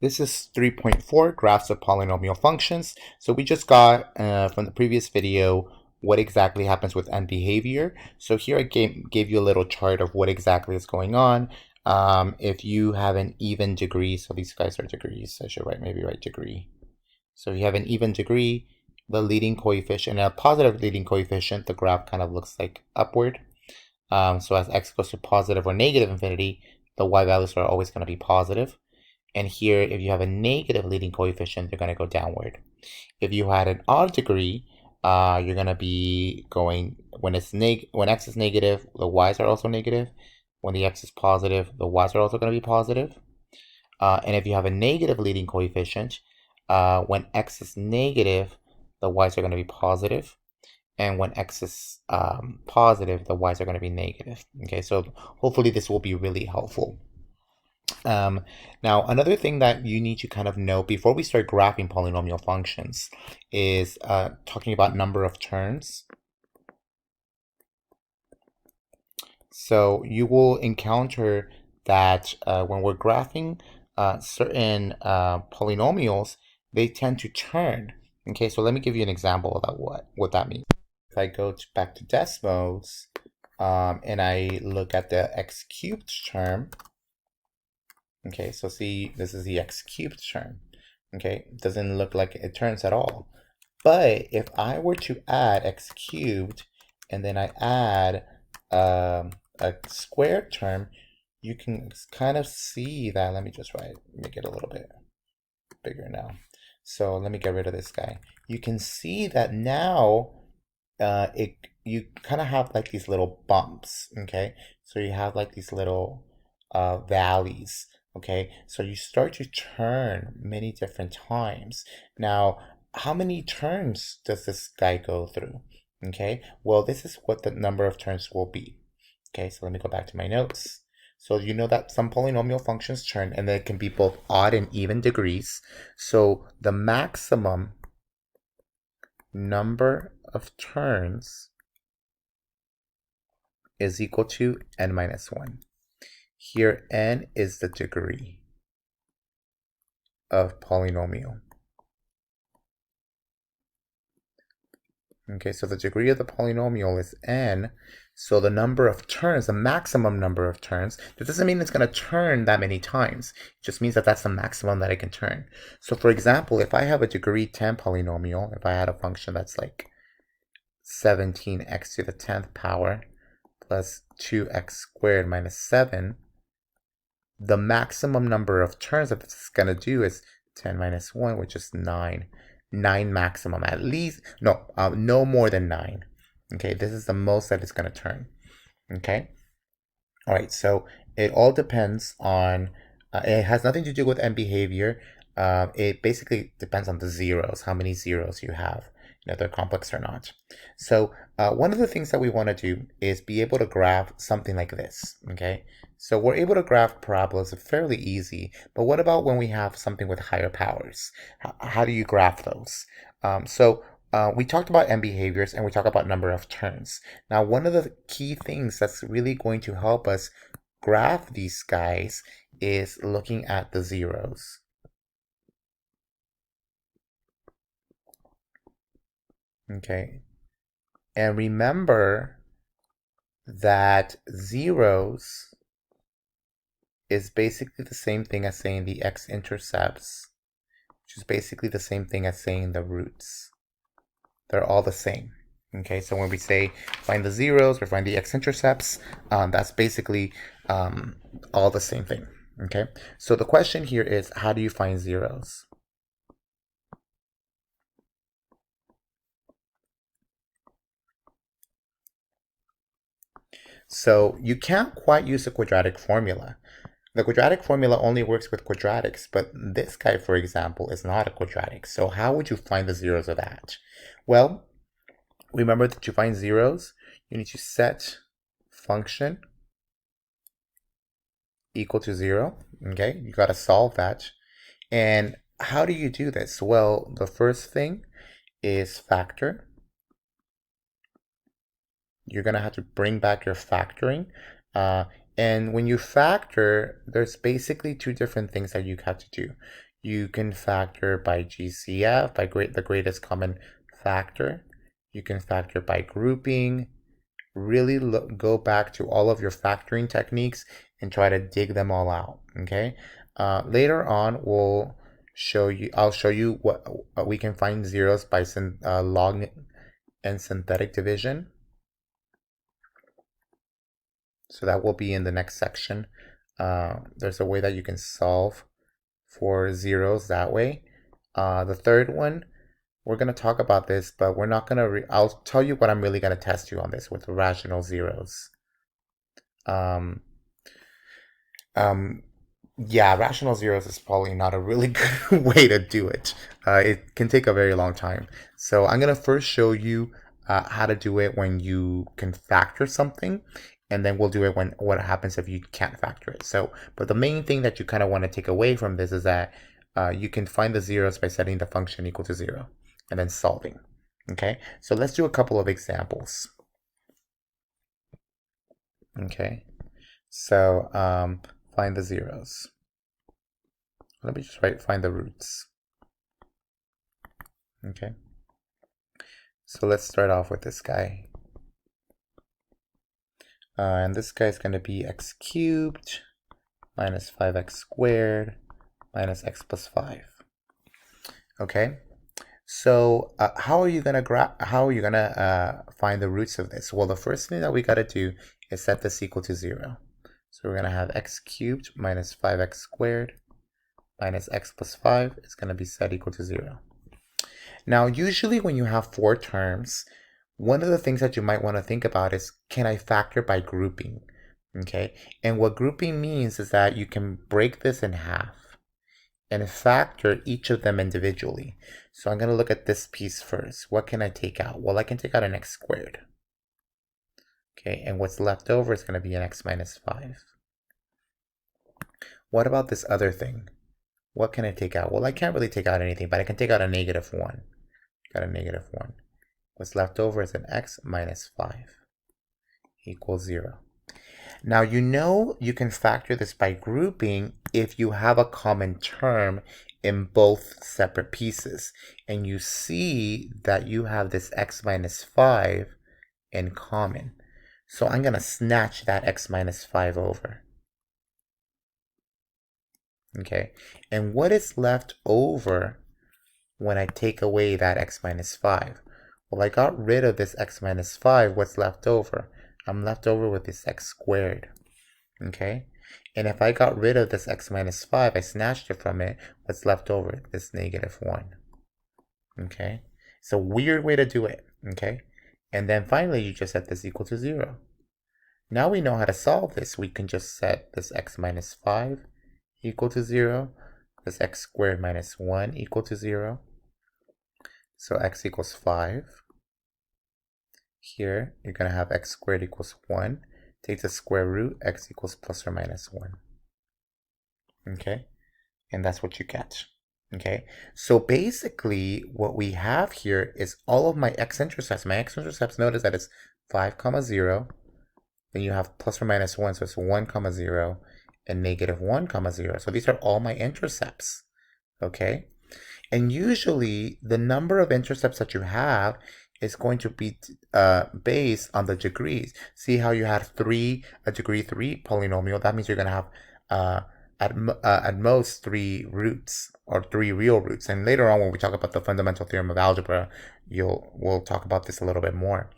This is 3.4, graphs of polynomial functions. So we just got from the previous video what exactly happens with end behavior. So here I gave you a little chart of what exactly is going on. If you have an even degree, so these guys are degrees, I should maybe write degree. So if you have an even degree, the leading coefficient, a positive leading coefficient, the graph kind of looks like upward. So as x goes to positive or negative infinity, the y values are always going to be positive. And here, if you have a negative leading coefficient, they're going to go downward. If you had an odd degree, you're going to be going, when x is negative, the y's are also negative. When the x is positive, the y's are also going to be positive. And if you have a negative leading coefficient, when x is negative, the y's are going to be positive. And when x is positive, the y's are going to be negative. Okay, so hopefully this will be really helpful. Now, another thing that you need to kind of know before we start graphing polynomial functions is talking about number of terms. So you will encounter that when we're graphing certain polynomials, they tend to turn. Okay, so let me give you an example of what that means. If I go back to Desmos and I look at the x cubed term, okay, so see, this is the x cubed term. Okay, it doesn't look like it turns at all. But if I were to add x cubed and then I add a squared term, you can kind of see that. Let me just make it a little bit bigger now. So let me get rid of this guy. You can see that now you kind of have like these little bumps, okay? So you have like these little valleys. Okay, so you start to turn many different times. Now, how many turns does this guy go through? Okay, well, this is what the number of turns will be. Okay, so let me go back to my notes. So you know that some polynomial functions turn, and they can be both odd and even degrees. So the maximum number of turns is equal to n minus 1. Here, n is the degree of polynomial. Okay, so the degree of the polynomial is n. So the number of turns, the maximum number of turns, that doesn't mean it's going to turn that many times. It just means that that's the maximum that it can turn. So for example, if I have a degree 10 polynomial, if I had a function that's like 17x to the 10th power plus 2x squared minus 7, the maximum number of turns that this is going to do is 10 minus 1, which is 9. 9 maximum, at least, no more than 9. Okay, this is the most that it's going to turn. Okay, all right, so it all depends on, it has nothing to do with end behavior. It basically depends on the zeros, how many zeros you have, they're complex or not. So one of the things that we want to do is be able to graph something like this, okay? So we're able to graph parabolas fairly easy, but what about when we have something with higher powers? How do you graph those? We talked about end behaviors and we talked about number of turns. Now, one of the key things that's really going to help us graph these guys is looking at the zeros. Okay, and remember that zeros is basically the same thing as saying the x-intercepts, which is basically the same thing as saying the roots. They're all the same. Okay, so when we say find the zeros or find the x-intercepts, that's basically all the same thing. Okay, so the question here is, how do you find zeros? So you can't quite use the quadratic formula. The quadratic formula only works with quadratics, but this guy, for example, is not a quadratic. So how would you find the zeros of that? Well, remember that to find zeros, you need to set function equal to 0. Okay, you got to solve that. And how do you do this? Well, the first thing is factor. You're going to have to bring back your factoring. And when you factor, there's basically two different things that you have to do. You can factor by GCF, by the greatest common factor. You can factor by grouping. Really go back to all of your factoring techniques and try to dig them all out, okay? Later on, I'll show you what we can find zeros by log and synthetic division. So that will be in the next section. There's a way that you can solve for zeros that way. The third one, we're going to talk about this, but we're not going to, I'll tell you what I'm really going to test you on this with rational zeros. Yeah, rational zeros is probably not a really good way to do it. It can take a very long time. So I'm going to first show you how to do it when you can factor something, and then we'll do it when what happens if you can't factor it. So, but the main thing that you kind of want to take away from this is that you can find the zeros by setting the function equal to 0 and then solving. Okay, so let's do a couple of examples. Okay, so find the zeros. Let me just find the roots. Okay, so let's start off with this guy. And this guy is going to be x cubed minus 5x squared minus x plus 5. Okay, so how are you gonna find the roots of this? Well, the first thing that we got to do is set this equal to 0. So we're gonna have x cubed minus 5x squared minus x plus 5 is gonna be set equal to 0. Now, usually when you have 4 terms, one of the things that you might want to think about is, can I factor by grouping? Okay, and what grouping means is that you can break this in half and factor each of them individually. So I'm going to look at this piece first. What can I take out? Well, I can take out an x squared. Okay, and what's left over is going to be an x minus 5. What about this other thing? What can I take out? Well, I can't really take out anything, but I can take out a negative 1. Got a negative 1. What's left over is an x minus 5 equals 0. Now, you know you can factor this by grouping if you have a common term in both separate pieces. And you see that you have this x minus 5 in common. So I'm going to snatch that x minus 5 over. Okay, and what is left over when I take away that x minus 5? Well, I got rid of this x minus 5. What's left over? I'm left over with this x squared. Okay, and if I got rid of this x minus 5, I snatched it from it. What's left over? This negative 1. Okay, it's a weird way to do it. Okay, and then finally you just set this equal to 0. Now we know how to solve this. We can just set this x minus 5 equal to 0, this x squared minus 1 equal to 0. So x equals 5. Here, you're going to have x squared equals 1. Take the square root, x equals plus or minus 1. Okay, and that's what you get. Okay, so basically what we have here is all of my x-intercepts. My x-intercepts, notice that it's 5, 0. Then you have plus or minus 1, so it's 1, 0, and negative 1, 0. So these are all my intercepts. Okay, and usually the number of intercepts that you have is going to be based on the degrees. See how you had a degree 3 polynomial? That means you're going to have at most 3 roots, or 3 real roots. And later on, when we talk about the fundamental theorem of algebra, we'll talk about this a little bit more.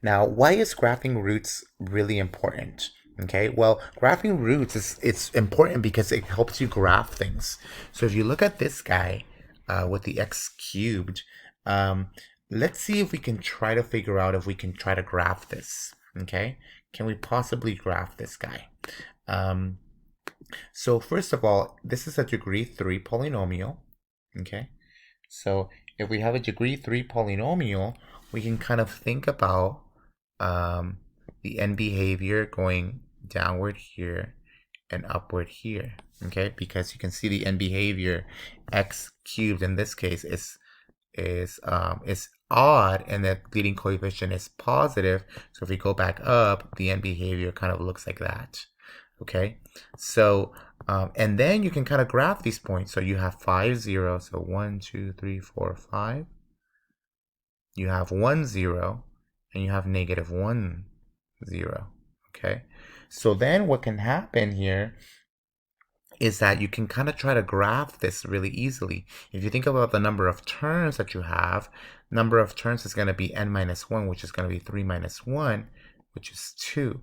Now, why is graphing roots really important? Okay, well, graphing roots it's important because it helps you graph things. So if you look at this guy with the x cubed, let's see if we can try to figure out if we can try to graph this. Okay, can we possibly graph this guy? So first of all, this is a degree 3 polynomial. Okay, so if we have a degree 3 polynomial, we can kind of think about the end behavior going downward here and upward here. Okay, because you can see the end behavior x cubed in this case is is odd and the leading coefficient is positive. So if we go back up, the end behavior kind of looks like that. Okay, so and then you can kind of graph these points. So you have 5, 0. So 1, 2, 3, 4, 5. You have 1, 0, and you have negative 1, 0. Okay, so then what can happen here is that you can kind of try to graph this really easily. If you think about the number of terms that you have, number of terms is going to be n minus 1, which is going to be 3 minus 1, which is 2.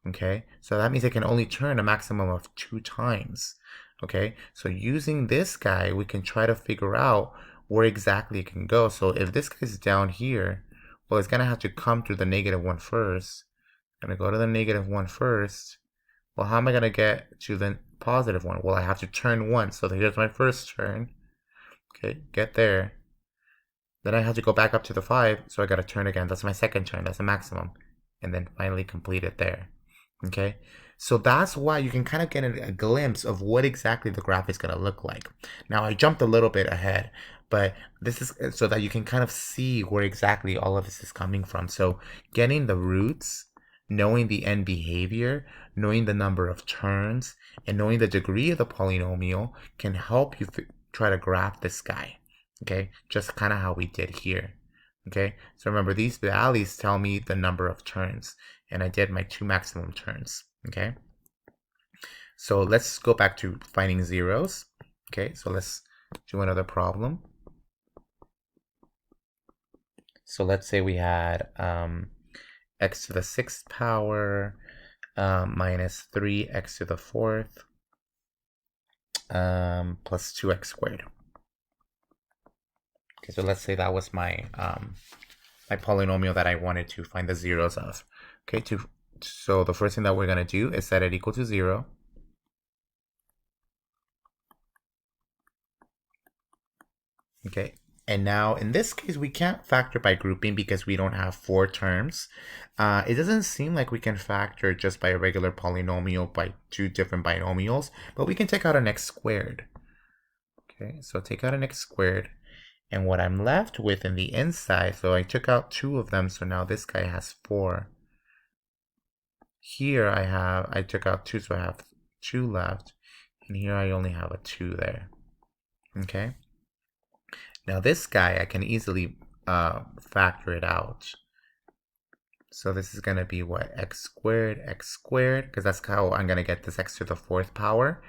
Okay, so that means it can only turn a maximum of 2 times. Okay, so using this guy, we can try to figure out where exactly it can go. So if this guy's down here, well, it's going to have to come through the negative 1 first. I'm going to go to the negative 1 first. Well, how am I going to get to the positive 1? Well, I have to turn once. So here's my first turn. Okay, get there. Then I have to go back up to the 5. So I got to turn again. That's my second turn. That's the maximum. And then finally complete it there. Okay, so that's why you can kind of get a glimpse of what exactly the graph is going to look like. Now, I jumped a little bit ahead, but this is so that you can kind of see where exactly all of this is coming from. So getting the roots, knowing the end behavior, knowing the number of turns, and knowing the degree of the polynomial can help you try to graph this guy. Okay, just kind of how we did here. Okay, so remember, these values tell me the number of turns, and I did my 2 maximum turns. Okay, so let's go back to finding zeros. Okay, so let's do another problem. So let's say we had x to the 6th power minus 3x to the 4th plus 2x squared. Okay, so let's say that was my my polynomial that I wanted to find the zeros of. Okay, so the first thing that we're going to do is set it equal to 0. Okay, and now in this case, we can't factor by grouping because we don't have 4 terms. It doesn't seem like we can factor just by a regular polynomial by 2 different binomials, but we can take out an x squared. Okay, so take out an x squared. And what I'm left with in the inside, so I took out 2 of them, so now this guy has 4. Here I took out 2, so I have 2 left. And here I only have a 2 there. Okay. Now this guy, I can easily factor it out. So this is going to be what? X squared, because that's how I'm going to get this x to the 4th power.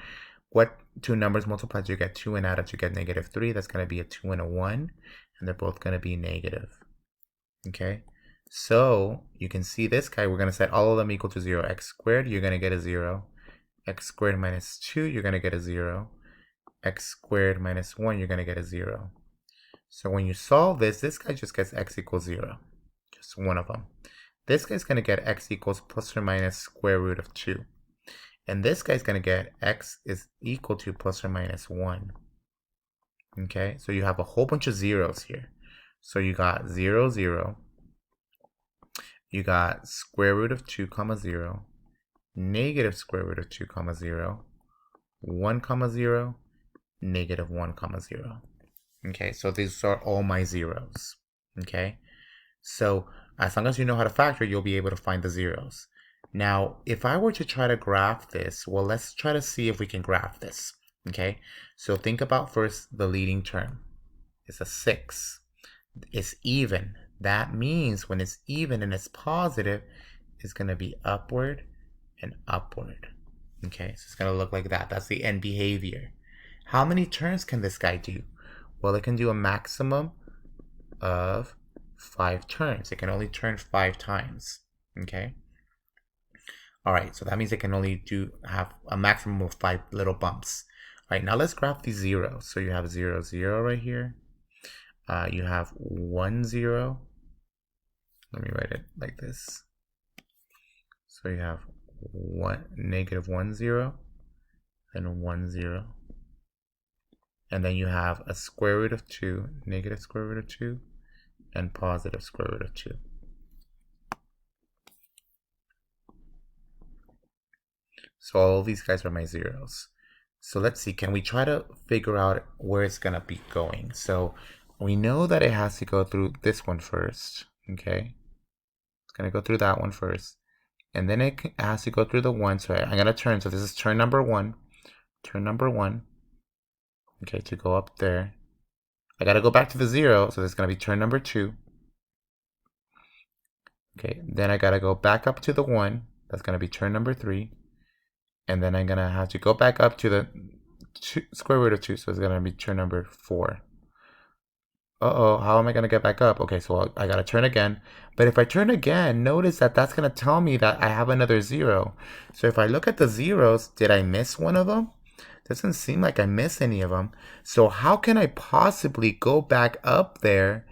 What 2 numbers multiplied you get 2 and added you get negative 3. That's going to be a 2 and a 1. And they're both going to be negative. Okay. So you can see this guy, we're going to set all of them equal to 0. X squared, you're going to get a 0. X squared minus 2, you're going to get a 0. X squared minus 1, you're going to get a 0. So when you solve this, this guy just gets x equals 0. Just one of them. This guy's going to get x equals plus or minus square root of 2. And this guy's going to get x is equal to plus or minus 1. Okay, so you have a whole bunch of zeros here. So you got 0, 0. You got square root of 2, 0, negative square root of 2, 0, 1, 0, negative 1, 0. Okay, so these are all my zeros. Okay, so as long as you know how to factor, you'll be able to find the zeros. Now, if I were to try to graph this, well, let's try to see if we can graph this. Okay, so think about first the leading term. It's a 6. It's even. That means when it's even and it's positive, it's going to be upward and upward. Okay, so it's going to look like that. That's the end behavior. How many turns can this guy do? Well, it can do a maximum of 5 turns. It can only turn 5 times. Okay. All right, so that means it can only have a maximum of 5 little bumps. All right, now let's graph these zeros. So you have 0, 0 right here. You have 1, 0. Let me write it like this. So you have negative 1, 0, and 1, 0. And then you have a square root of 2, negative square root of 2, and positive square root of 2. So all of these guys are my zeros. So let's see, can we try to figure out where it's going to be going? So we know that it has to go through this one first, okay? It's gonna go through that one first. And then it has to go through the one, so I'm gonna turn, so this is turn number one, okay, to go up there. I gotta go back to the 0, so this is gonna be turn number 2. Okay, then I gotta go back up to the 1, that's gonna be turn number 3. And then I'm gonna have to go back up to the square root of 2, so it's gonna be turn number 4. Uh-oh, how am I gonna get back up? Okay, so I gotta turn again. But if I turn again, notice that that's gonna tell me that I have another 0. So if I look at the zeros, did I miss one of them? Doesn't seem like I missed any of them. So how can I possibly go back up there?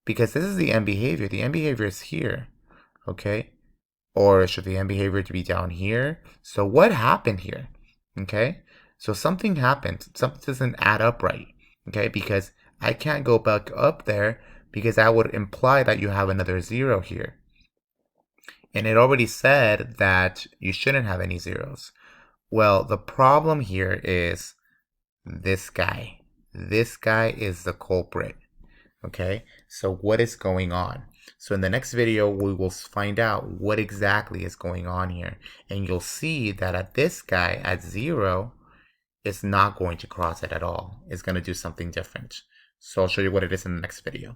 Because this is the end behavior. The end behavior is here, okay? Or should the end behavior to be down here? So what happened here? Okay, so something happened. Something doesn't add up right. Okay, because I can't go back up there because that would imply that you have another 0 here. And it already said that you shouldn't have any zeros. Well, the problem here is this guy. This guy is the culprit. Okay, so what is going on? So in the next video, we will find out what exactly is going on here. And you'll see that at this guy, at 0, it's not going to cross it at all. It's going to do something different. So I'll show you what it is in the next video.